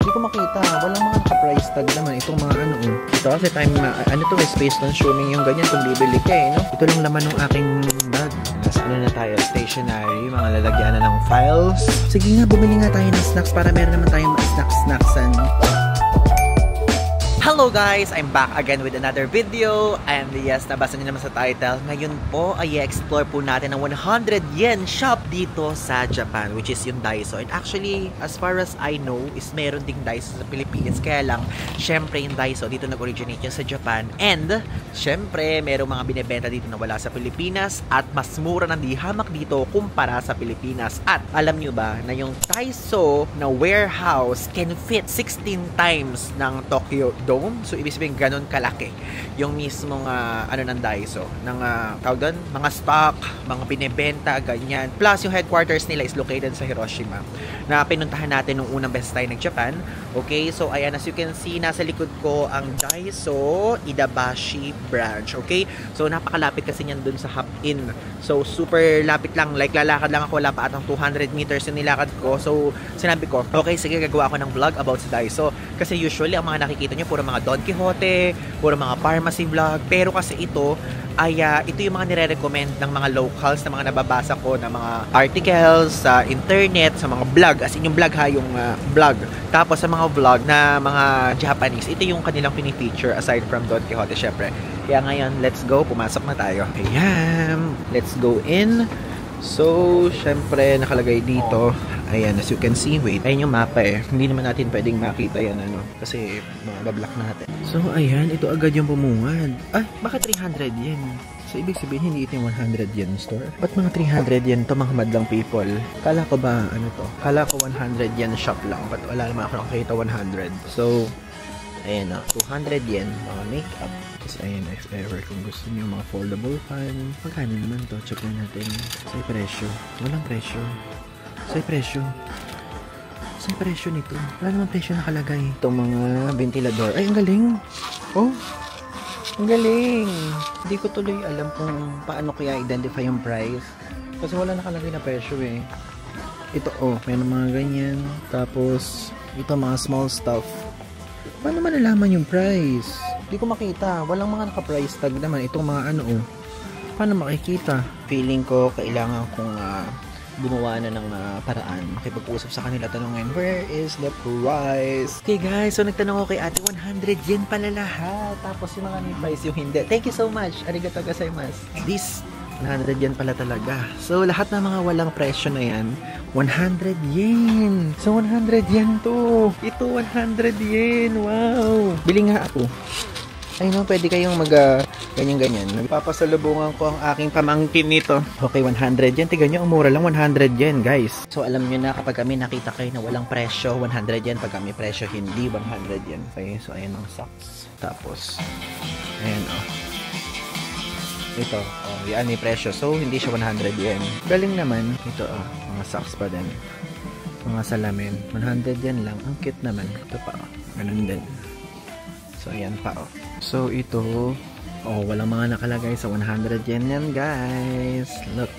Hindi ko makita. Walang mga naka-price tag naman. Itong mga ano, oh. Ito kasi time na, ano to, space consuming yung ganyan kung bibili ka no? Ito lang laman ng aking bag. Nasa ano na tayo, stationery, mga lalagyanan ng files. Sige nga, bumili nga tayo ng snacks para meron naman tayong snacksan. Hello guys! I'm back again with another video. And yes, nabasa nyo naman sa title. Ngayon po ay explore po natin ang 100 yen shop dito sa Japan, which is yung Daiso. And actually, as far as I know, is meron ding Daiso sa Pilipinas. Kaya lang, syempre yung Daiso dito nag-originate yun sa Japan. And syempre, merong mga binibenta dito na wala sa Pilipinas at mas mura ng dihamak dito kumpara sa Pilipinas. At alam nyo ba na yung Daiso na warehouse can fit 16 times ng Tokyo Dome? So, ibig sabihin, ganun kalaki yung mismong ano ng Daiso. Ng, tawag doon, mga stock, mga binibenta, ganyan. Plus, yung headquarters nila is located sa Hiroshima na pinuntahan natin nung unang beses tayo nag-Japan. Okay, so ayan, as you can see, nasa likod ko ang Daiso Idabashi branch. Okay, so napakalapit kasi niyan dun sa Hop-In. So, super lapit lang. Like, lalakad lang ako. Wala pa atang 200 meters yung nilakad ko. So, sinabi ko, okay, sige, gagawa ako ng vlog about sa Daiso. Kasi usually, ang mga nakikita nyo, puro mga Don Quixote, puro mga pharmacy vlog. Pero kasi ito, ay ito yung mga nire-recommend ng mga locals na mga nababasa ko na mga articles sa internet, sa mga vlog. As in yung vlog ha, yung vlog. Tapos sa mga vlog na mga Japanese, ito yung kanilang pinifeature aside from Don Quixote, syempre. Kaya ngayon, let's go. Pumasok na tayo. Ayan. Let's go in. So, syempre, nakalagay dito. Ayan, as you can see, wait. Ayan yung mapa eh. Hindi naman natin pwedeng makita yan, ano. Kasi, bablock natin. So, ayan. Ito agad yung bumungad. Ay, bakit 300 yen? So, ibig sabihin, hindi ito yung 100 yen store. Ba't mga 300 yen to, mga madlang people? Kala ko ba, ano to? Kala ko 100 yen shop lang. But wala naman ako nakakita 100. So, ayan o. 200 yen. Mga makeup. Tapos, ayan, if ever, kung gusto niyo mga foldable fan. Magkano naman to? Check na natin. Sa'y presyo. Walang presyo. Sa'y presyo. Sa'y presyo nito. Wala naman presyo nakalagay. Itong mga ventilador. Ay, ang galing. Oh, ang galing. Hindi ko tuloy alam kung paano kaya identify yung price. Kasi wala nakalagay na presyo eh. Ito, oh, may mga ganyan. Tapos, ito mga small stuff. Paano malalaman yung price? Hindi ko makita. Walang mga naka-price tag naman. Itong mga ano, oh. Paano makikita? Feeling ko, kailangan kong gumawa na ng paraan. Makipag-usap sa kanila, tanongin, where is the price? Okay guys, so nagtanong ako kay ate, 100 yen pala lahat. Tapos yung mga price, yung hindi. Thank you so much. Arigatou gozaimasu. This, 100 yen pala talaga. So lahat ng mga walang presyo na yan, 100 yen. So 100 yen to. Ito 100 yen. Wow. Bili nga ako. Ay no, pwede kayong ganyan-ganyan. Nagpapasalubungan ko ang aking pamangkin nito. Okay, 100 yen. Tignan nyo, ang mura lang, 100 yen, guys. So, alam nyo na, kapag kami nakita kayo na walang presyo, 100 yen. Pag kami presyo, hindi 100 yen. Okay, so, ayan ang socks. Tapos, ayan, oh. Ito, oh, yan may presyo. So, hindi siya 100 yen. Galing naman. Ito, oh, mga socks pa din. Mga salamin. 100 yen lang. Ang cute naman. Ito pa, oh. Ganun din. So, ayan pa, oh. So, ito, oh, walang mga nakalagay sa 100 yen yan, guys. Look.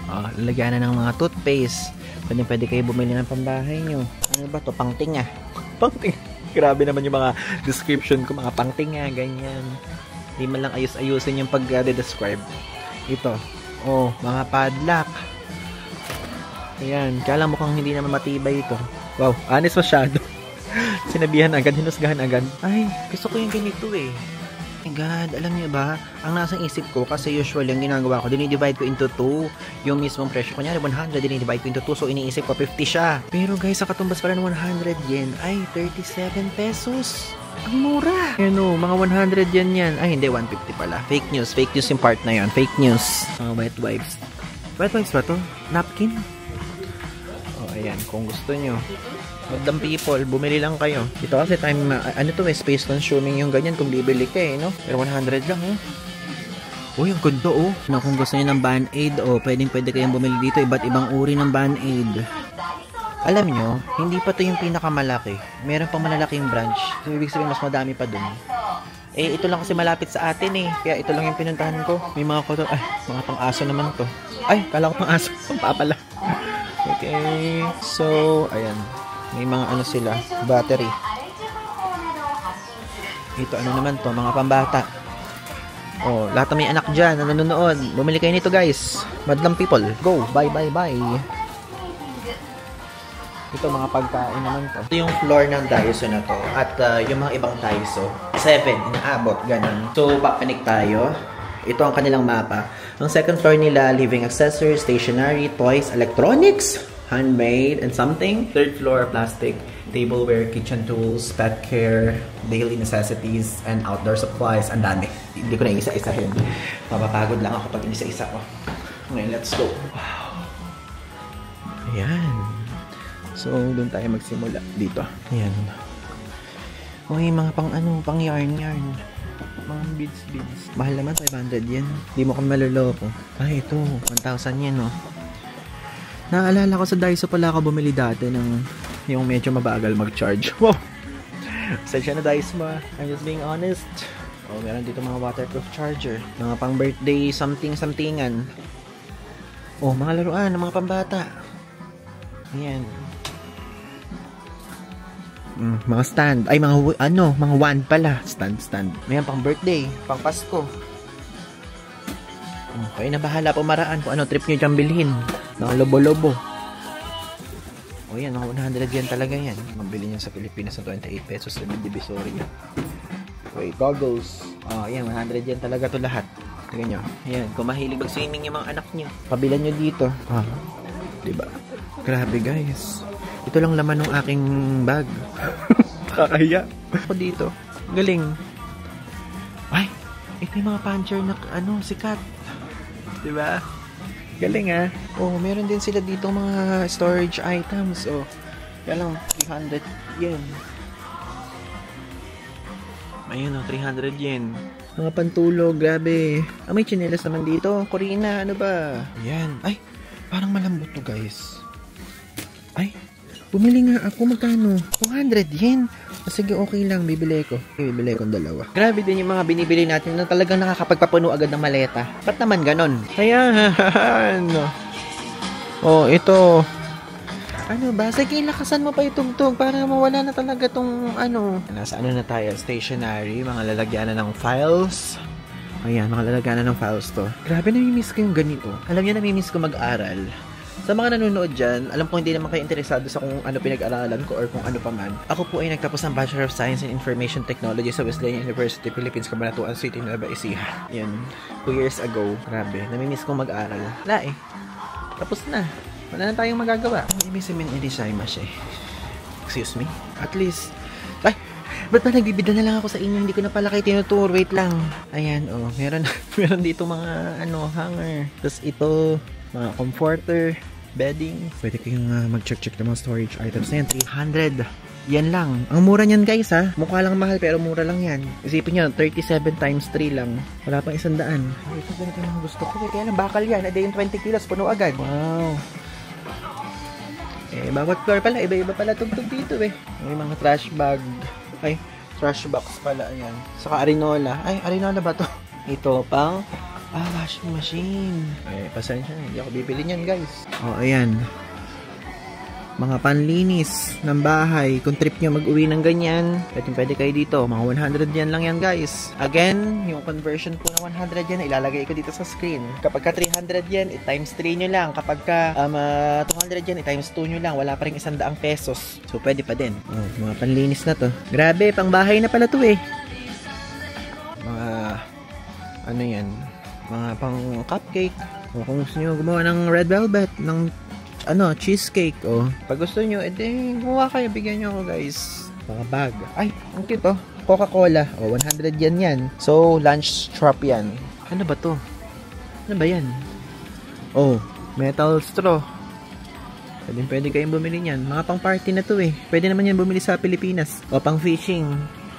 Oh, lalagyan na ng mga toothpaste. Pwede kayo bumili ng pambahay nyo. Ano ba to? Pangtinga. Pangtinga. Grabe naman yung mga description ko. Mga pangtinga, ganyan. Hindi man lang ayus-ayusin yung pag-describe. Ito. Oh, mga padlock. Ayan. Kaya lang mukhang hindi naman matibay ito. Wow, honest masyado. Sinabihan agad, hinusgahan agad. Ay, gusto ko yung ganito eh. Oh my God, alam niyo ba? Ang nasa isip ko, kasi usually ang ginagawa ko, dinidivide ko into 2. Yung mismong presyo. Kunyari, 100, dinidivide ko into 2. So, iniisip ko, 50 siya. Pero guys, sa katumbas pala ng 100 yen, ay, 37 pesos. Ang mura. Ano, mga 100 yen yan. Ay, hindi, 150 pala. Fake news. Fake news yung part na yan. Fake news. Mga wet wipes. Wet wipes ba to? Napkin? Oh, ayan. Kung gusto nyo. Madam people, bumili lang kayo. Ito kasi time, ano to eh, space consuming yung ganyan kung bibili ka eh, no? Pero 100 lang, oh. Uy, ang ganda, oh. No, kung gusto niyo ng Band-Aid, oh, pwedeng kayong bumili dito. Iba't ibang uri ng Band-Aid. Alam nyo, hindi pa to yung pinakamalaki. Meron pang malalaking branch. So, ibig sabihin, mas madami pa dun. Eh, ito lang kasi malapit sa atin eh. Kaya ito lang yung pinuntahan ko. May mga koto, ay, mga pang-aso naman to. Ay, kala ko pang-aso. Pang-papa lang. Okay. So, ayan. May mga ano sila, battery. Ito, ano naman to, mga pambata. Oh, lahat na may anak dyan na nanonood. Bumili kayo nito guys. Madlang people. Go, bye, bye, bye. Ito, mga pagkain naman to. Ito yung floor ng Daiso na to. At yung mga ibang Daiso, 7, inaabot, ganun. So, papanik tayo. Ito ang kanilang mapa. Ang second floor nila, living accessories, stationery, toys, electronics, handmade, and something. Third floor, plastic, tableware, kitchen tools, pet care, daily necessities, and outdoor supplies. Ang dami. Hindi ko na isa-isahin. Mapapagod lang ako pag isa-isa ko. Okay, let's go. Wow. Ayan. So, doon tayo magsimula dito. Ayan. Okay, mga pang ano, pang yarn. Mga beads. Mahal naman, 500 yen. Hindi mo kami maluloko. Ay, ito, 1,000 yen, no? Naalala ko sa Daiso pala ako bumili dati ng yung medyo mabagal mag-charge. Wow! Sensya na Daiso mo. I'm just being honest. Oh, meron dito mga waterproof charger. Mga pang birthday something-somethingan. Oh, mga laruan ng mga pambata. Ayan. Mga stand. Ay, mga mga wand pala. Stand. Mayroon pang birthday, pang Pasko. Okay, na bahala pumaraan kung ano trip nyo dyan bilhin. Mga lobo-lobo. O yan, mga 100 yen talaga yan. Mabili nyo sa Pilipinas ng 28 pesos sa Divisoria. Okay, goggles. O, yan, 100 yen talaga to lahat. Tingnan nyo. Ayan, kung mahilig mag-swimming yung mga anak nyo, pabilan nyo dito. Diba? Grabe guys. Ito lang laman ng aking bag. Kakaya. Ako dito. Galing. Ay, ito yung mga puncher na sikat. Diba? Galing Oh, meron din sila dito mga storage items. Oh, kaya lang 300 yen. Ayun 300 yen. Mga pantulog, grabe. May tsinelas naman dito. Corina, ano ba? Ayan. Ay, parang malambot to guys. Ay, bumili nga ako. Magkano? 200 yen. Sige, okay lang. Bibili ko. Bibili ko dalawa. Grabe din yung mga binibili natin na talagang nakakapagpapuno agad ng maleta. Ba't naman ganon? Ayan. Oh, ito. Ano ba? Sige, lakasan mo pa itugtog para mawala na talaga tong Nasa na tayo? Stationery. Mga lalagyanan ng files. Ayan, mga lalagyanan ng files to. Grabe, namimiss ko yung ganito. Alam niyo, namimiss ko mag-aral. Sa mga nanonood dyan, alam ko hindi naman kayo interesado sa kung ano pinag-aralan ko or kung ano pa man. Ako po ay nagtapos ng Bachelor of Science in Information Technology sa Wesleyan University, Philippines, Cabanatuan City, Nueva Ecija. Yan, 2 years ago. Grabe, namimiss kong mag-aral. Wala tapos na. Wala na tayong magagawa. Ibig sabihin, hindi excuse me? At least, ba't ba nagbibida na lang ako sa inyo? Hindi ko na pala kayo tinuturo. Wait lang. Ayan, meron dito mga hanger. Tapos ito, mga comforter, bedding. Pwede kayong mag-check ng mga storage items na yan. 300. Yan lang. Ang mura niyan guys Mukha lang mahal pero mura lang yan. Isipin nyo, 37 times 3 lang. Wala pang 100. Ito ganito yung gusto ko. Kaya lang bakal yan. Ade yung 20 kilos, puno agad. Wow. Bawat floor pala. Iba-iba pala tugtog dito May mga trash bag. Ay, trash box pala. Ayan. Saka Arinola. Ay, Arinola ba to? Ito pang washing machine. Pasensya na. Hindi ako bibili niyan, guys. Ayan. Mga panlinis ng bahay. Kung trip nyo mag-uwi ng ganyan, pwede kayo dito. Mga 100 yen lang yan, guys. Again, yung conversion po na 100 yen, ilalagay ko dito sa screen. Kapag ka 300 yen, times 3 nyo lang. Kapag ka 200 yen, times 2 nyo lang. Wala pa rin 100 pesos. So, pwede pa din. Mga panlinis na to. Grabe, pang bahay na pala to Mga, yan? Mga pang cupcake. Kung gusto nyo gumawa ng red velvet, ng cheesecake. Pag gusto nyo, gumawa kayo, bigyan nyo ako guys. Mga bag. Ay, ang cute Coca-Cola. 100 yen yan. So, lunch strap yan. Ano ba to? Ano ba yan? Metal straw. Pwede kayong bumili niyan. Mga pang party na to Pwede naman yan bumili sa Pilipinas. Pang fishing.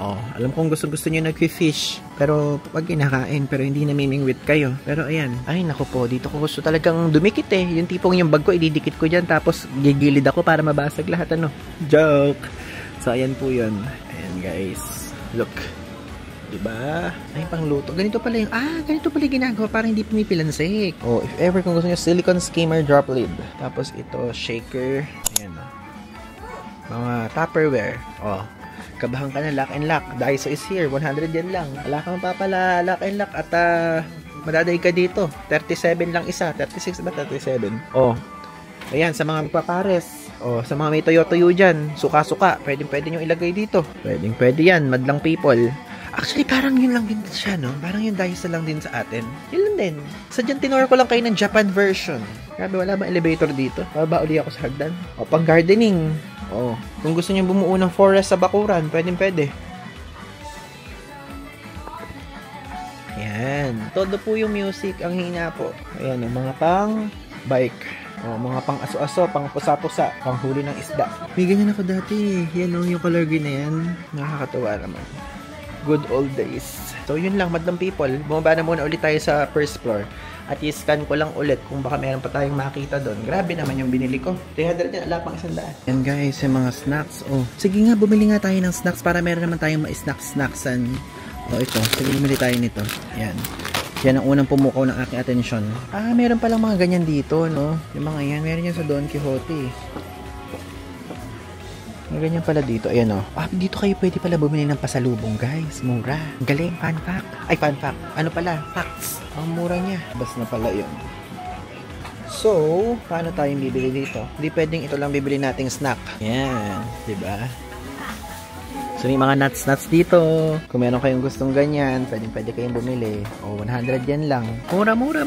Alam kong gusto nyo nag-fish. Pero pag kinakain, pero hindi namimingwit kayo. Pero ayan. Ay, naku po. Dito ko gusto talagang dumikit Yung tipong yung bag ko, ididikit ko dyan. Tapos gigilid ako para mabasag lahat. Joke. So, ayan po yun. Ayan, guys. Look. Diba? Ay, pangluto. Ganito pala yung ginagawa para hindi pumipilansik. If ever kung gusto nyo, silicone skimmer drop lid. Tapos ito, shaker. Ayan Mga Tupperware. Oh, kabahan ka na, lock and lock. Daiso is here, 100 yan lang. Wala kang mapapala, lock and lock. At madaday ka dito. 37 lang isa. 36 ba? 37. Oh, ayan, sa mga magpapares. Oh, sa mga may toyo-toyo dyan, suka-suka. Pwede nyo ilagay dito. Pwede yan, madlang people. Actually, parang yun lang din siya, no? Parang yung Daiso lang din sa atin. Yun lang din. Sadyan tinor ko lang kayo ng Japan version. Grabe, wala bang elevator dito? Baba uli ako sa hagdan. O, pang gardening. O, kung gusto niyo bumuo ng forest sa bakuran, pwede. Yan. Todo po yung music, ang hina po. Ayan, yung mga pang bike. O, mga pang aso-aso, pang pusa-pusa, pang huli ng isda. May ganyan ako dati. Yan, o, yung color green na yan. Nakakatuwa naman. Good old days. So, yun lang, madlang people. Bumaba na muna ulit tayo sa first floor. At i-scan ko lang ulit kung baka meron pa tayong makita doon. Grabe naman yung binili ko. 300 yan, ala pang 100. Yan guys, yung mga snacks. Oh, sige nga, bumili nga tayo ng snacks para meron naman tayong ma-snacksan. Oh, ito. Sige, bumili tayo nito. Yan. Yan ang unang pumukaw ng aking atensyon. Ah, meron palang mga ganyan dito, no? Yung mga yan, meron yan sa Don Quixote. May ganyan pala dito. Ayan o. Ah, dito kayo pwede pala bumili ng pasalubong, guys. Mura. Galing. Fun fact. Ay, fun fact. Ano pala? Facts. Ang mura niya. Bas na pala yun. So, paano tayong bibili dito? Hindi pwedeng ito lang bibili nating snack. Yan. Diba? So, may mga nuts dito. Kung meron kayong gustong ganyan, pwede kayong bumili. O, 100 yan lang. Mura.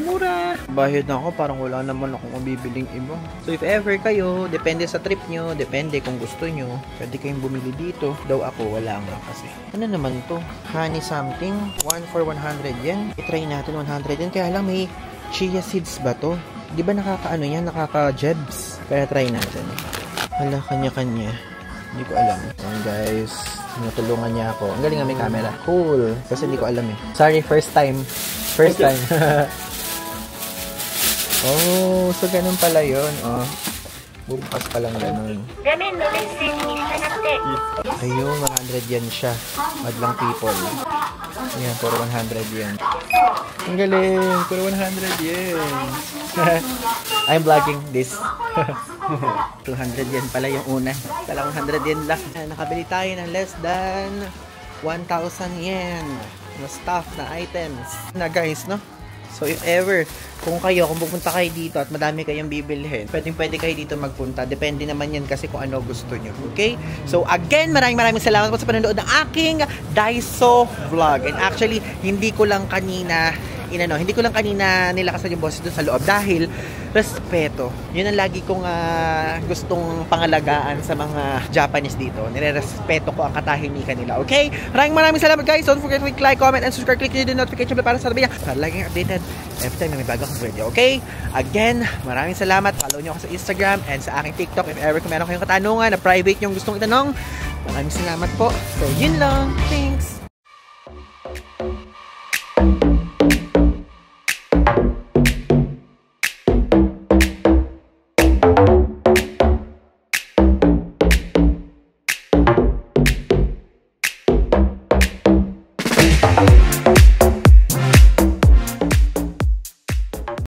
Bahid na ako, parang wala naman akong mabibiling iba. So, if ever kayo, depende sa trip nyo, depende kung gusto nyo, pwede kayong bumili dito. Daw ako, wala nga kasi. Ano naman to? Honey something, 1 for 100 yan. I-try natin 100 yan. Kaya lang may chia seeds ba to? Di ba nakakaano yan? Nakaka-jebs. Kaya try natin. Hala, kanya-kanya. Hindi ko alam. Ayan guys, tinutulungan niya ako. Ang galing nga may camera. Cool. Kasi hindi ko alam eh. Sorry, first time. Oh, so ganun pala yun. Oh, bubukas pa lang ganun. Ayun, 100 yan siya. Madlang people. Ayan, puro 100 yan. Ang galing, puro 100 yan. I'm vlogging this. 200 yen pala yung una. Talang 100 yen lang. Nakabili tayo ng less than 1,000 yen na stuff na items. Na guys, no? So if ever, kung pupunta kayo dito at madami kayong bibilhin, pwede kayo dito magpunta. Depende naman yan kasi kung ano gusto nyo. Okay? So again, maraming salamat po sa panonood ng aking Daiso vlog. And actually, hindi ko lang kanina nilakasan yung boses doon sa loob dahil respeto. Yun ang lagi kong gustong pangalagaan sa mga Japanese dito. Nire-respeto ko ang katahimikan nila. Okay? Maraming salamat guys. Don't forget to like, comment, and subscribe. Click nyo yung notification bell para sa sabi niya para laging updated every time may bago akong video. Okay? Again, maraming salamat. Follow nyo ako sa Instagram and sa aking TikTok. If ever kung meron kayong katanungan na private yung gustong itanong, maraming salamat po. So, yun lang. Thanks!